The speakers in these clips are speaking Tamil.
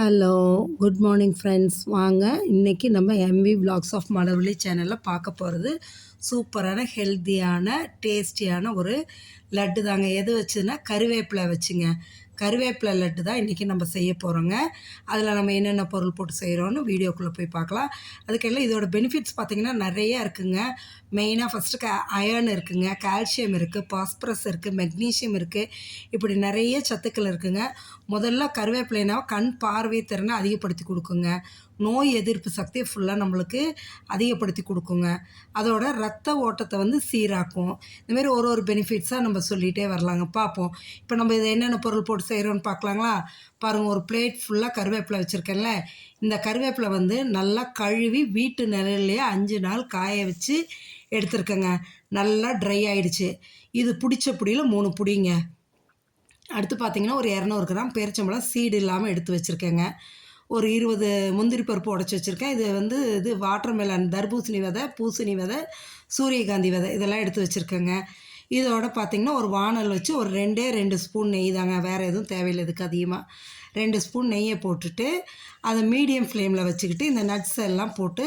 Hello, good morning friends. வாங்க இன்னைக்கு நம்ம எம்வி விலாக்ஸ் ஆஃப் மலர்விழி சேனலில் பார்க்க போகிறது சூப்பரான ஹெல்த்தியான டேஸ்டியான ஒரு லட்டு தாங்க. எது வச்சுன்னா கருவேப்பிலை வச்சுங்க. கருவேப்பிலை லட்டு தான் இன்றைக்கி நம்ம செய்ய போகிறோங்க. அதில் நம்ம என்னென்ன பொருள் போட்டு செய்கிறோன்னு வீடியோக்குள்ளே போய் பார்க்கலாம். அதுக்கெல்லாம் இதோட பெனிஃபிட்ஸ் பார்த்திங்கன்னா நிறையா இருக்குதுங்க. மெயினாக ஃபஸ்ட்டு அயர்ன் இருக்குதுங்க, கால்சியம் இருக்குது, பாஸ்பரஸ் இருக்குது, மெக்னீஷியம் இருக்குது, இப்படி நிறைய சத்துக்கள் இருக்குதுங்க. முதல்ல கருவேப்பிலைனா கண் பார்வை திறனை அதிகப்படுத்தி கொடுக்குங்க. நோய் எதிர்ப்பு சக்தியை ஃபுல்லாக நம்மளுக்கு அதிகப்படுத்தி கொடுக்குங்க. அதோட ரத்த ஓட்டத்தை வந்து சீராக்கும். இந்தமாரி ஒரு பெனிஃபிட்ஸாக நம்ம சொல்லிகிட்டே வரலாங்க. பார்ப்போம். இப்போ நம்ம இதை என்னென்ன பொருள் போட்டு செய்கிறோன்னு பார்க்கலாங்களா? பாருங்கள், ஒரு பிளேட் ஃபுல்லாக கருவேப்பிலை வச்சுருக்கேன்ல. இந்த கருவேப்பிலை வந்து நல்லா கழுவி வீட்டு நிழல்லையே 5 நாள் காய வச்சு எடுத்துருக்கேங்க. நல்லா ட்ரை ஆகிடுச்சு. இது பிடிச்ச புடியில் 3 புடிங்க. அடுத்து பார்த்திங்கன்னா ஒரு 200 கிராம் பேரிச்சம்பழம் சீடு இல்லாமல் எடுத்து வச்சுருக்கேங்க. ஒரு 20 முந்திரி பருப்பு உடச்சி வச்சுருக்கேன். இது வந்து வாட்டர்மெலன், தர்பூசணி விதை, பூசணி விதை, சூரியகாந்தி விதை இதெல்லாம் எடுத்து வச்சுருக்கேங்க. இதோட பார்த்திங்கன்னா ஒரு வானல் வச்சு ஒரு 2 ஸ்பூன் நெய் தாங்க, வேறு எதுவும் தேவையில்லை. இதுக்கு அதிகமாக 2 ஸ்பூன் நெய்யை போட்டுட்டு அதை மீடியம் ஃப்ளேமில் வச்சுக்கிட்டு இந்த நட்ஸ் எல்லாம் போட்டு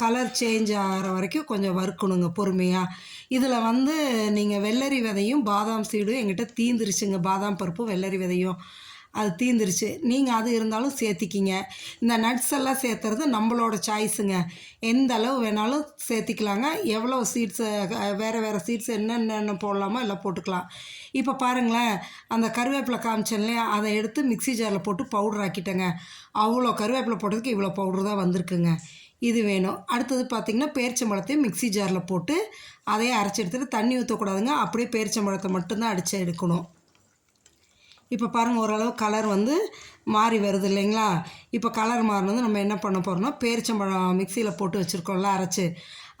கலர் சேஞ்ச் ஆகிற வரைக்கும் கொஞ்சம் வறுக்கணுங்க பொறுமையாக. இதில் வந்து நீங்கள் வெள்ளரி விதையும் பாதாம் சீடும் எங்கிட்ட தீந்துருச்சுங்க. பாதாம் பருப்பும் வெள்ளரி விதையும் அது தீந்துருச்சு. நீங்கள் அது இருந்தாலும் சேர்த்திக்கிங்க. இந்த நட்ஸ் எல்லாம் சேர்த்துறது நம்மளோட சாய்ஸுங்க. எந்த அளவு வேணாலும் சேர்த்திக்கலாங்க. எவ்வளோ சீட்ஸு வேறு சீட்ஸ் என்னென்ன போடலாமோ எல்லாம் போட்டுக்கலாம். இப்போ பாருங்களேன், அந்த கருவேப்பிலை காமிச்சேன்லையா, அதை எடுத்து மிக்ஸி ஜாரில் போட்டு பவுடர் ஆக்கிட்டேங்க. அவ்வளோ கருவேப்பிலை போட்டதுக்கு இவ்வளோ பவுட்ரு தான் வந்திருக்குங்க. இது வேணும். அடுத்தது பார்த்திங்கன்னா பேரிச்சம்பழத்தையும் மிக்ஸி ஜாரில் போட்டு அதையே அரைச்சி எடுத்துகிட்டு தண்ணி ஊற்றக்கூடாதுங்க. அப்படியே பேரிச்சம்பழத்தை மட்டும்தான் அடித்து எடுக்கணும். இப்போ பாருங்கள், ஓரளவு கலர் வந்து மாறி வருது இல்லைங்களா? இப்போ கலர் மாறினது நம்ம என்ன பண்ண போகிறோம்னா, பேரிச்சம்பழம் மிக்சியில் போட்டு வச்சுருக்கோம்ல அரைச்சி,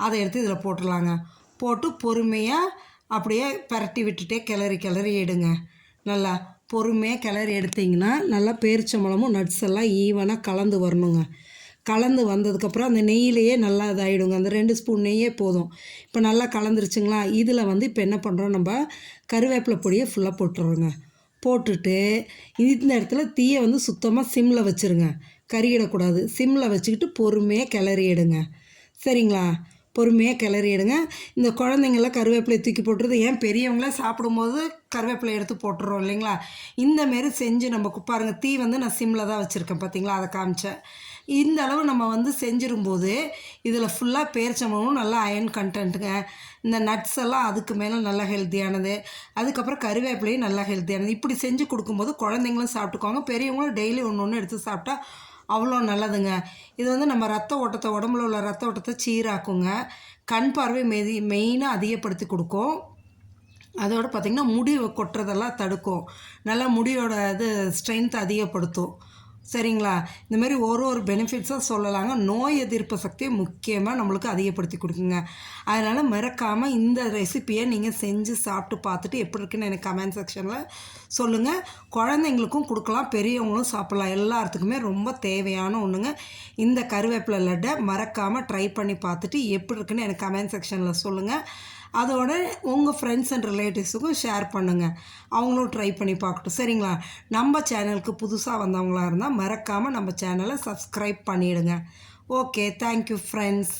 அதை எடுத்து இதில் போட்டுடலாங்க. போட்டு பொறுமையாக அப்படியே பரட்டி விட்டுட்டே கிளறி எடுங்க. நல்லா பொறுமையாக கிளறி எடுத்திங்கன்னா நல்லா பேரிச்சம்பழமும் நட்ஸ் எல்லாம் ஈவனாக கலந்து வரணுங்க. கலந்து வந்ததுக்கப்புறம் அந்த நெய்யிலையே நல்லா இதாகிடுங்க. அந்த 2 ஸ்பூன் நெய்யே போதும். இப்போ நல்லா கலந்துருச்சுங்களா? இதில் வந்து இப்போ என்ன பண்ணுறோம், நம்ம கருவேப்பிலை பொடியை ஃபுல்லாக போட்டுருவோங்க. போட்டுட்டு இந்த இடத்துல தீயை வந்து சுத்தமாக சிம்மில் வச்சுருங்க. கறியிடக்கூடாது. சிம்மில் வச்சுக்கிட்டு பொறுமையாக கிளறி எடுங்க. சரிங்களா? பொறுமையாக கிளறி எடுங்க. இந்த குழந்தைங்களாம் கருவேப்பிலையை தூக்கி போட்டுறது, ஏன் பெரியவங்களாம் சாப்பிடும்போது கருவேப்பிலை எடுத்து போட்டுறோம் இல்லைங்களா? இந்தமாரி செஞ்சு நம்ம பாருங்கள், தீ வந்து நான் சிம்மில் தான் வச்சுருக்கேன் பார்த்தீங்களா? அதை காமிச்சேன். இந்த அளவு நம்ம வந்து செஞ்சிரும்போது இதில் ஃபுல்லாக பேரிச்சம்பழமும் நல்லா அயன் கண்டென்ட்டுங்க. இந்த நட்ஸ் எல்லாம் அதுக்கு மேலே நல்லா ஹெல்த்தியானது. அதுக்கப்புறம் கருவேப்பிலையும் நல்லா ஹெல்த்தியானது. இப்படி செஞ்சு கொடுக்கும்போது குழந்தைங்களும் சாப்பிட்டுக்குவாங்க, பெரியவங்களும் டெய்லி ஒன்று எடுத்து சாப்பிட்டா அவ்வளோ நல்லதுங்க. இது வந்து நம்ம உடம்புல உள்ள ரத்த ஓட்டத்தை சீராக்குங்க. கண் பார்வை மெயினாக அதிகப்படுத்தி கொடுக்கும். அதோடு பார்த்திங்கன்னா முடி கொட்டுறதெல்லாம் தடுக்கும். நல்லா முடியோட ஸ்ட்ரென்த் அதிகப்படுத்தும். சரிங்களா? இந்தமாரி ஒரு பெனிஃபிட்ஸாக சொல்லலாங்க. நோய் எதிர்ப்பு சக்தியை முக்கியமாக நம்மளுக்கு அதிகப்படுத்தி கொடுக்குங்க. அதனால் மறக்காமல் இந்த ரெசிப்பியை நீங்கள் செஞ்சு சாப்பிட்டு பார்த்துட்டு எப்படி இருக்குன்னு எனக்கு கமெண்ட் செக்ஷனில் சொல்லுங்கள். குழந்தைங்களுக்கும் கொடுக்கலாம், பெரியவங்களும் சாப்பிட்லாம். எல்லாத்துக்குமே ரொம்ப தேவையான ஒன்றுங்க. இந்த கருவேப்பிலை லட்டை மறக்காமல் ட்ரை பண்ணி பார்த்துட்டு எப்படி இருக்குன்னு எனக்கு கமெண்ட் செக்ஷனில் சொல்லுங்கள். அதோட உங்கள் ஃப்ரெண்ட்ஸ் அண்ட் ரிலேட்டிவ்ஸுக்கும் ஷேர் பண்ணுங்கள். அவங்களும் ட்ரை பண்ணி பார்க்கட்டும். சரிங்களா? நம்ம சேனலுக்கு புதுசாக வந்தவங்களாக இருந்தால் மறக்காமல் நம்ம சேனலை சப்ஸ்கிரைப் பண்ணிவிடுங்க. Okay, thank you friends.